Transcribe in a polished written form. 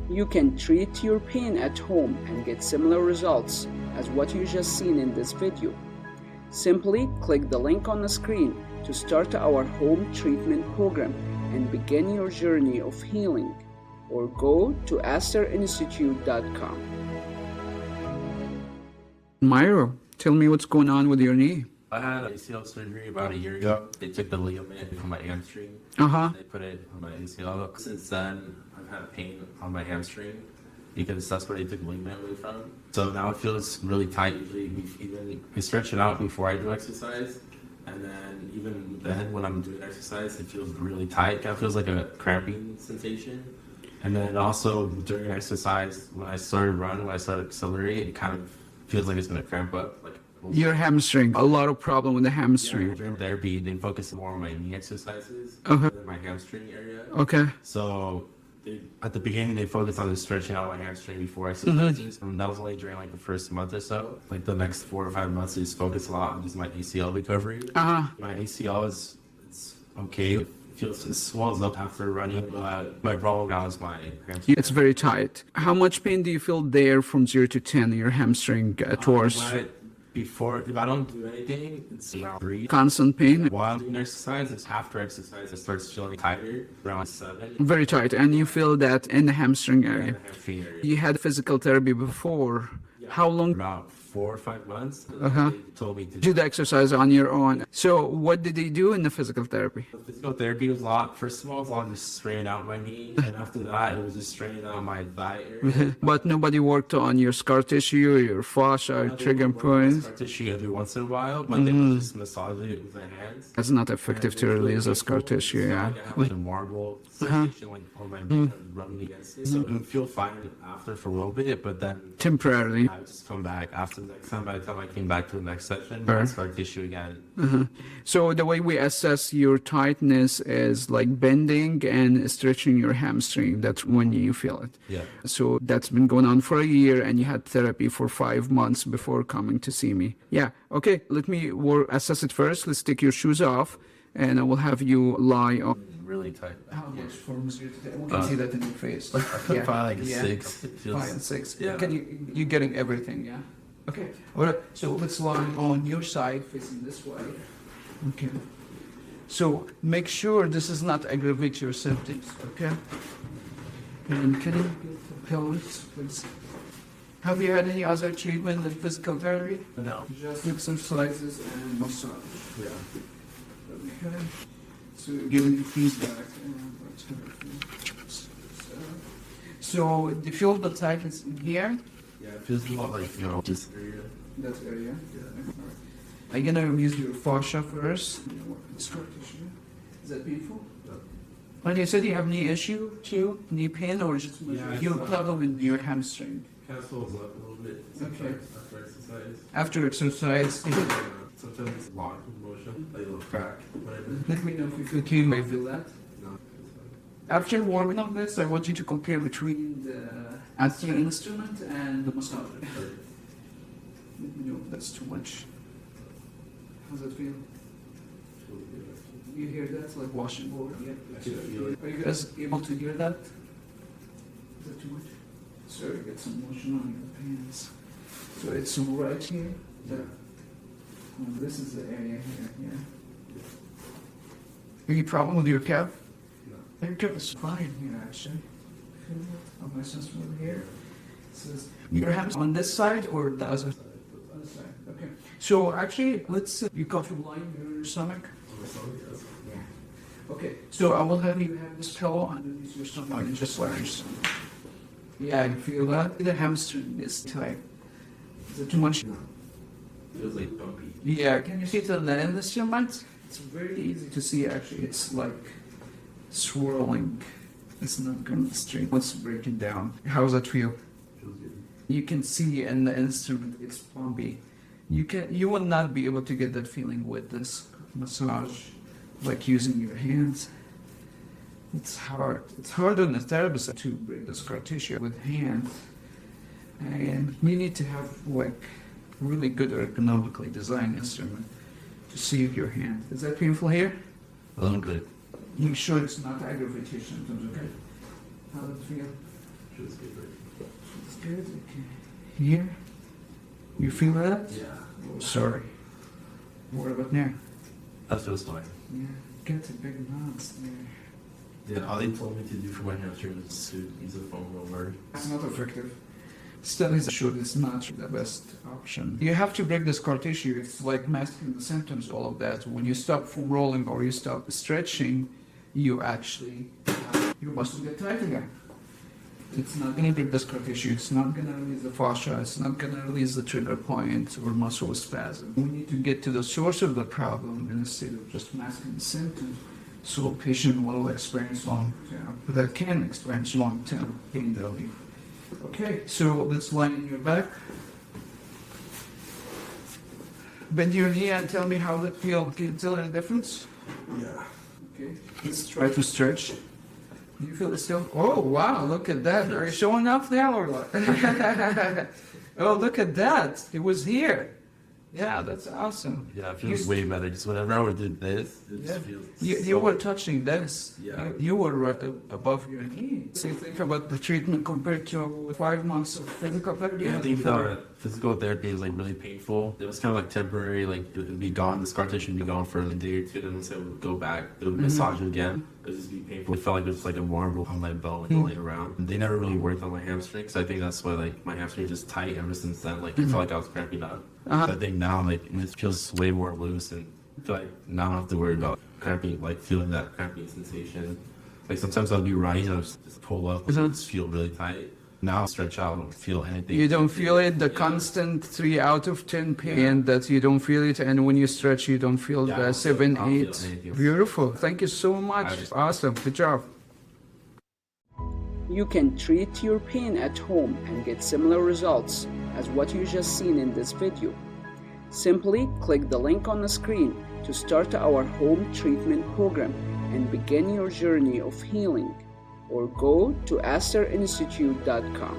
You can treat your pain at home and get similar results as what you just seen in this video. Simply click the link on the screen to start our home treatment program and begin your journey of healing, or go to asterinstitute.com. Myro, tell me what's going on with your knee. I had ACL surgery about a year ago. They took the ligament from my hamstring. They put it on my ACL. Since then, I've had pain on my hamstring because that's where they took the ligament away from. So now it feels really tight. Usually, I stretch it out before I do exercise. And then even then, when I'm doing exercise, it feels really tight. It kind of feels like a cramping sensation. And then also during exercise, when I started running, when I started accelerating, it kind of feels like it's going to cramp up. Your hamstring, a lot of problem with the hamstring. Yeah, during therapy, they focus more on my knee exercises than my hamstring area. So at the beginning, they focused on just stretching out my hamstring before exercises. And that was only during like the first month or so. Like the next 4 or 5 months, they just focused a lot on just my ACL recovery. My ACL it's okay. It feels, it swells up after running, but my problem now is my hamstring. It's very tight. How much pain do you feel there from 0 to 10, your hamstring towards? Before, if I don't do anything, it's around 3. Constant pain? While doing exercise, it's after exercise, it starts feeling tighter, around 7. Very tight, and you feel that in the hamstring area. You had physical therapy before. How long? About 4 or 5 months. They told me to do the exercise on your own. So what did they do in the physical therapy? The physical therapy was a lot. First of all, it was a lot just straightening out my knee, and after that, it was just straightening out my thigh area. But nobody worked on your scar tissue, your fascia, trigger points. Scar tissue every once in a while, but they would just massage it with their hands. That's not effective to release the scar tissue, yeah. Like a marble sensation, like all my rubbing against it. So it would feel fine after for a little bit, but then temporarily. I would just come back after the next time. By the time I came back to the next session, I scar tissue again. So the way we assess your tightness is like bending and stretching your hamstring. That's when you feel it. Yeah. So that's been going on for a year, and you had therapy for 5 months before coming to see me. Yeah. Okay. Let me assess it first. Let's take your shoes off, and I will have you lie on. Really tight. How much forms you today? We can see that in your face. Probably like a 6. 5 and 6. Yeah. You're getting everything, yeah? Okay. All right. So let's lie on your side, facing this way. Okay. So make sure this does not aggravate your symptoms, okay? And can you get the pillows, please? Have you had any other treatment than physical therapy? No. Just exercises and massage. Yeah. Okay. So giving you feedback. So do you feel the tightness in here? Yeah, it feels a lot like, this area. That area? Yeah. I'm gonna use your fascia first. Scar tissue. Is that painful? No. And you said you have knee issue too? Knee pain, or just your problem in your hamstring? Kind of swells up a little bit. Okay. After exercise. After exercise? Sometimes it's locked in motion, like a little crack, whatever. Let me know if you feel keen. I feel that. No. After warming up this, I want you to compare between the anti-instrument and the massage. No, that's too much. How's that feel? You hear that? It's like washing water. Yeah. Are you guys able to hear that? Is that too much? Sorry, get some motion on your pants. So it's right here. Yeah. Well, this is the area here. Yeah. Any problem with your calf? No. Your calf is fine here, actually. On my sister over here. It says your hands on this side or the other side? Other side. Okay. So actually, let's. You comfortable lying on your stomach? Yeah. Okay. So I will have you have this pillow underneath your stomach and just let your stomach. Yeah, you feel that? The hamstring is tight. Is it too much? No. Feels like bumpy. Yeah, can you see it on the instrument? It's very easy to see actually. It's like swirling. It's not going straight. Let's break it down. How does that feel? Feels good. You can see in the instrument it's bumpy. You will not be able to get that feeling with this massage, like using your hands. It's hard. It's hard on the therapist to break the scar tissue with hands. And you need to have like really good ergonomically designed instrument to see your hand. Is that painful here? A little bit. You sure it's not aggravating symptoms, okay? How does it feel? Feels good. It's good. Okay. Here? You feel that? Yeah. Oh, sorry. What about there? That feels fine. Yeah. Get a big knots there. Yeah, all they told me to do for my hamstring is to use a foam roller. It's not effective. Studies show it's not the best option. You have to break the scar tissue. It's like masking the symptoms, all of that. When you stop foam rolling or you stop stretching, you actually, your muscle get tight again. It's not going to break the scar tissue. It's not going to release the fascia. It's not going to release the trigger point or muscle spasm. We need to get to the source of the problem instead of just masking the symptoms. So a patient will experience long-term, but they can experience long-term pain relief. Okay, so let's lie in your back. Bend your knee and tell me how that feels. Can you tell any difference? Yeah. Okay, let's try to stretch. Do you feel it still? Oh, wow, look at that. Are you showing off now or what? Oh, look at that. It was here. Yeah, that's awesome. Yeah, it feels way better. Just whenever I would do this, it just feels You were touching this. Yeah. You were right above your knee. So you think about the treatment compared to 5 months of physical therapy? I think that physical therapy is like really painful. It was kind of like temporary, like it would be gone, the scar tissue would be gone for a day or two, then once it would go back, it would massage it again. It would just be painful. It felt like it was like a marble on my bone going around. And they never really worked on my hamstring, so I think that's why like my hamstring is just tight ever since then. Like I felt like I was cramping up. So I think now like it feels way more loose, and I feel like now I don't have to worry about cramping, like feeling that cramping sensation. Like sometimes I'll be running, I'll just pull up, and just feel really tight. Now I'll stretch out, I don't feel anything. You don't feel it, the constant 3 out of 10 pain that you don't feel it, and when you stretch, you don't feel the 7, 8. Beautiful. Thank you so much. Awesome. Good job. You can treat your pain at home and get similar results as what you just seen in this video. Simply click the link on the screen to start our home treatment program and begin your journey of healing, or go to asterinstitute.com.